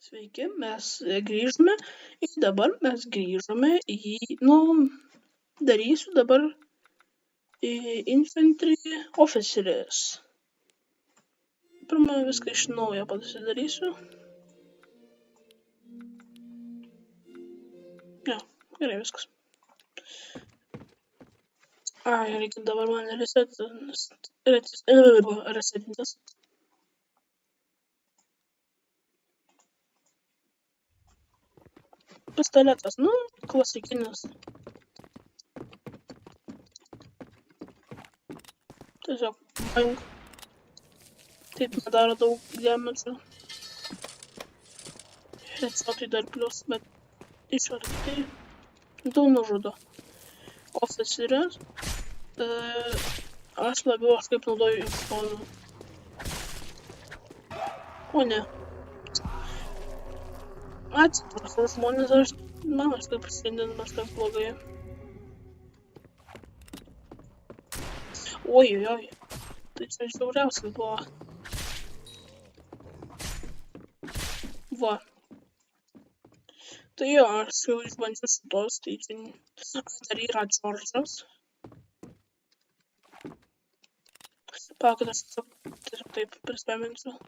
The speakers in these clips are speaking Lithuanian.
Sveiki, mes grįžome ir dabar mes grįžome darysiu dabar Infantry Officers. Pirmą viską iš naujo pasidarysiu. Ja, gerai viskas. Reikia dabar man resetintas. Pistoletas, klasikinis. Tiesiog bang. Taip nedaro daug damage. Headshotui dar plius, bet iš arti daug nužudo. Officeris. Aš labiau kaip naudoju iš šonų. O ne. Atsiprašau žmonės, man kaip šiandien kažkas blogai. Oi. Tai čia žiauriausiai buvo. Va. Tai jo, aš jau išbandžiu šitos, tai čia dar yra Džordžas. Palaukit, aš tiesiog taip prispaminsiu.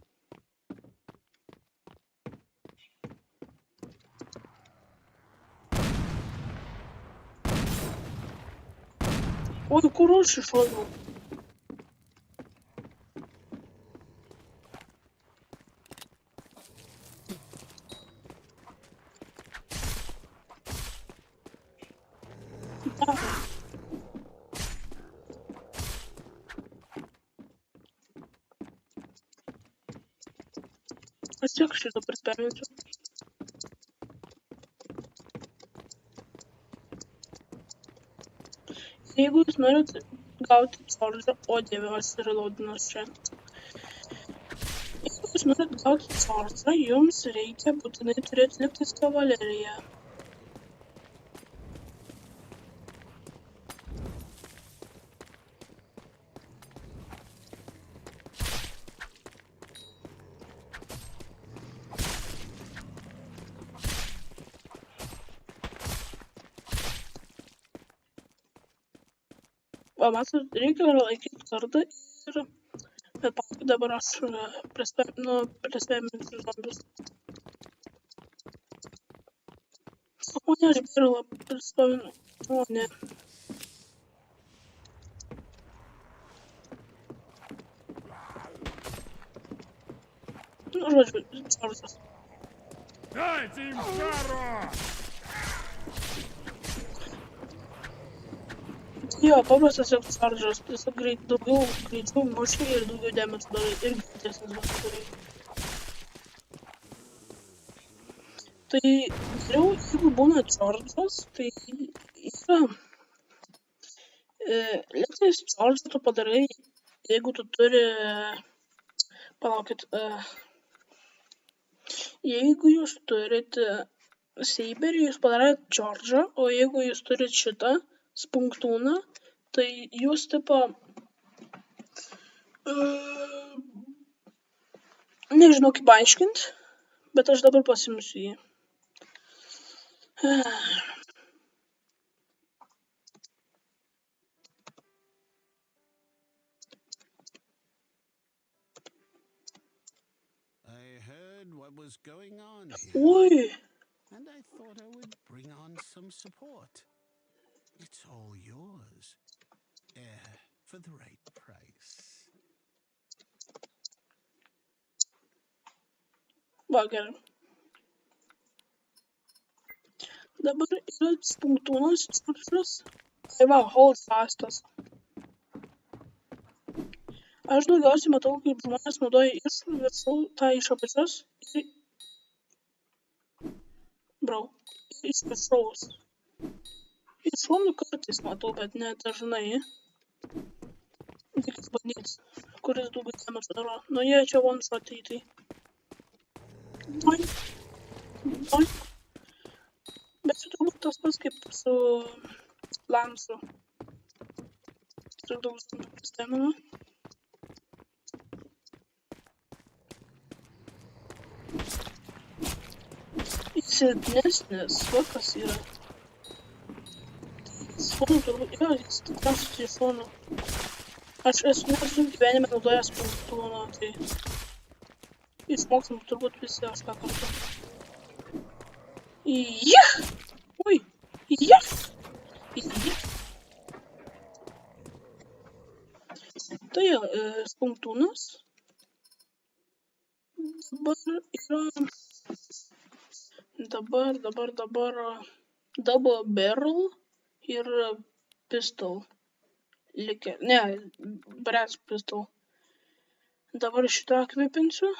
Oi, kur aš iššoviau? Aš tiek šitą prispaminsiu. Jeigu jūs norit gauti Džordžą, o dieve, aš reloadinuos čia. Jeigu jūs norit gauti Džordžą, jums reikia būtinai turėti lygtais kavaleriją. O matot, reikia laikyti kardą ir... Bet paskui dabar aš prispaminsiu zombius. O ne, aš barrelą prispaminu. O ne. Žodžiu, Džordžas. Дайте им жару! Jo, paprastas jau Džordžas, tiesiog greičiau muši ir daugiau damage darai ir greitesnis bus darai. Tai geriau, jeigu būna Džordžas, tai yra... Lėktais Džordžą tu padarai, jeigu tu turi... Palaukit. Jeigu jūs turite Saberį, jūs padarėte Džordžą, o jeigu jūs turite šitą spunktūną, tai jūs tipo... Nežinau kaip aiškint, bet aš dabar pasimsiu jį. I heard what was going on here, Oi! and I thought I would bring on some support. It's all yours, for the right price. Va, gerai. Dabar yra spunktūnas, Džordžas. Tai va, hold fastas. Aš daugiausiai matau, kaip žmonės naudoja iš viršų, tą iš apačios ir... iš viršaus. Iš šonų kartais matau, bet ne dažnai. Reikia bandyti, kuris daugiau damage daro. Nu jie čia one-shot'ai, tai... Boink. Bet čia turbūt tas pats kaip su Lansu. Tiesiog daug stamina. silpnesnis, va kas yra. Telefonu turbūt, jo, jis tikriausiai telefonu. Aš nesu gyvenime naudojęs punktuono, tai išmoksim turbūt visi kažką kartu. Jeh! Ui! Jeh! Jeh! Tai punktuonas. Dabar yra double barrel ir pistol. Likę. Ne, brass pistol. Dabar šitą ekvipinsiu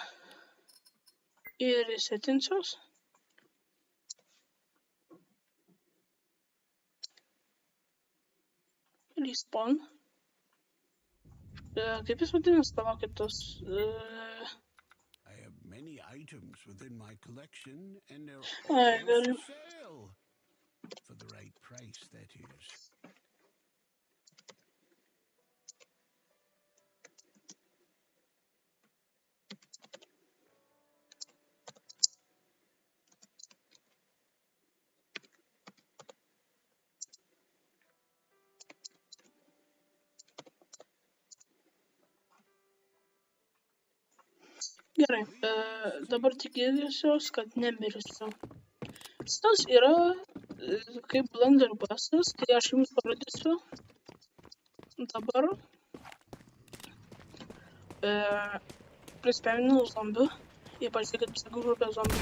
ir įsetinsiuos. Respawn. Kaip jis vadinasi, palaukit tos... I have many items within my collection, and they're Ai, all galiu. for sale. For the right price, that is. Gerai, dabar tikėsiuos, kad nemirsiu. Šitas yra kaip blunderbustas, tai aš jums parodysiu dabar. Prispėminau zombių, ypač tai, kad visa grupė zombių.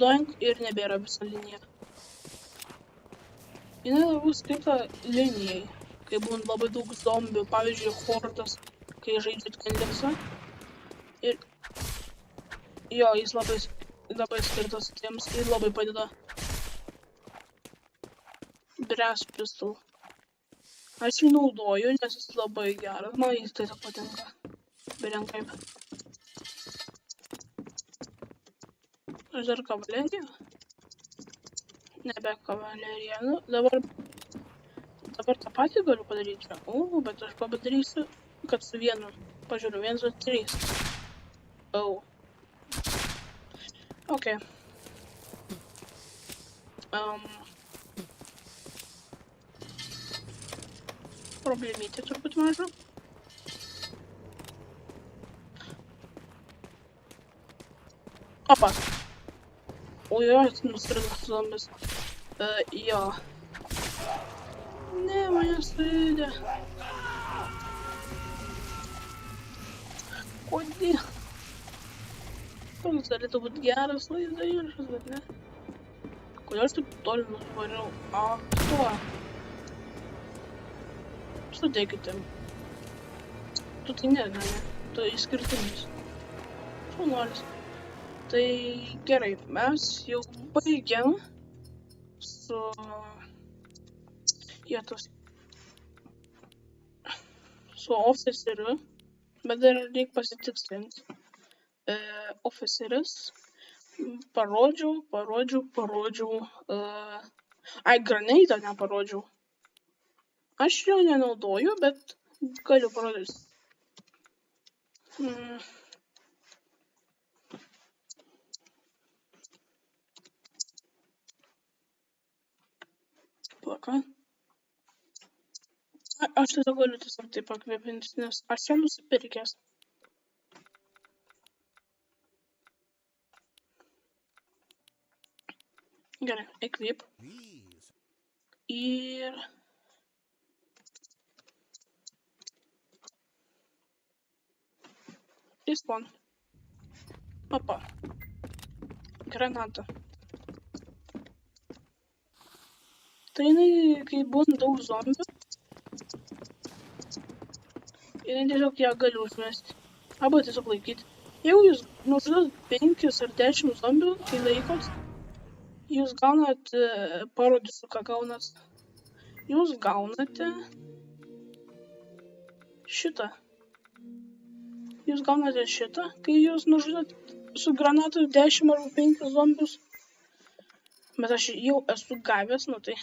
Doink ir nebėra visa linija. Jinai labiau skirta linijai, kai būna labai daug zombių, pavyzdžiui, hordas, kai žaidžiat Kendersą. Ir jo, jis labai skirtas tiems ir labai padeda. Brass pistol. Aš jį naudoju, nes jis labai geras. Man jis tiesiog patinka. Berenkaip. Aš dar kavalerija? Nebe kavalerija. Nu, dabar tą patį galiu padaryti. O, bet aš padarysiu, kad su vienu. Pažiūriu, 1, 2, 3. Oh. Okay. Problemytė turbūt maža. Opa. O jo, nuskrido zombis. Jo. Ne, mane suėdė. Kodėl? Toks galėtų būti geras vaizdo įrašas, bet ne. Kodėl aš taip toli nuvariau? Tuo. Sudėkite. Tu tai ne. Tu išskirtinis. Šaunuolis. Tai gerai, mes jau baigiam su oficeriu, bet dar reikia pasitikslinti. Oficeris. Parodžiau. Ai, granatą neparodžiau. Aš jo nenaudoju, bet galiu parodyti. Plaka. Aš tiesiog galiu taip pakvėpinti, nes aš ją nusipirkęs. Gerai, equip. Ir... Respawn. Opa. Granata. Tai jinai, kai būna daug zombių, jinai tiesiog ją gali užmesti. Arba tiesiog laikyti. Jeigu jūs nužudot 5 ar 10 zombių, kai laikot, jūs gaunat, parodysiu, ką gaunat. Jūs gaunate šitą. Jūs gaunate šitą, kai jūs nužudot su granatu 10 ar 5 zombius. Bet aš jau esu gavęs, nu tai.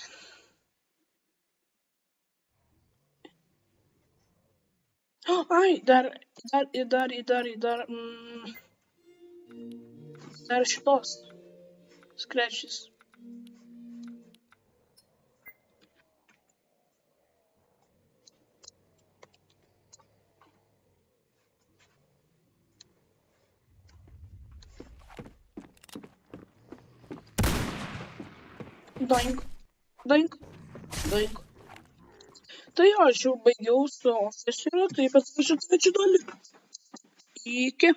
Ai, dar šitos. Scratches. Doink. Doink. Doink. Tai aš jau baigiau su ofiseriu, tai pasakysiu trečią dalį. Iki.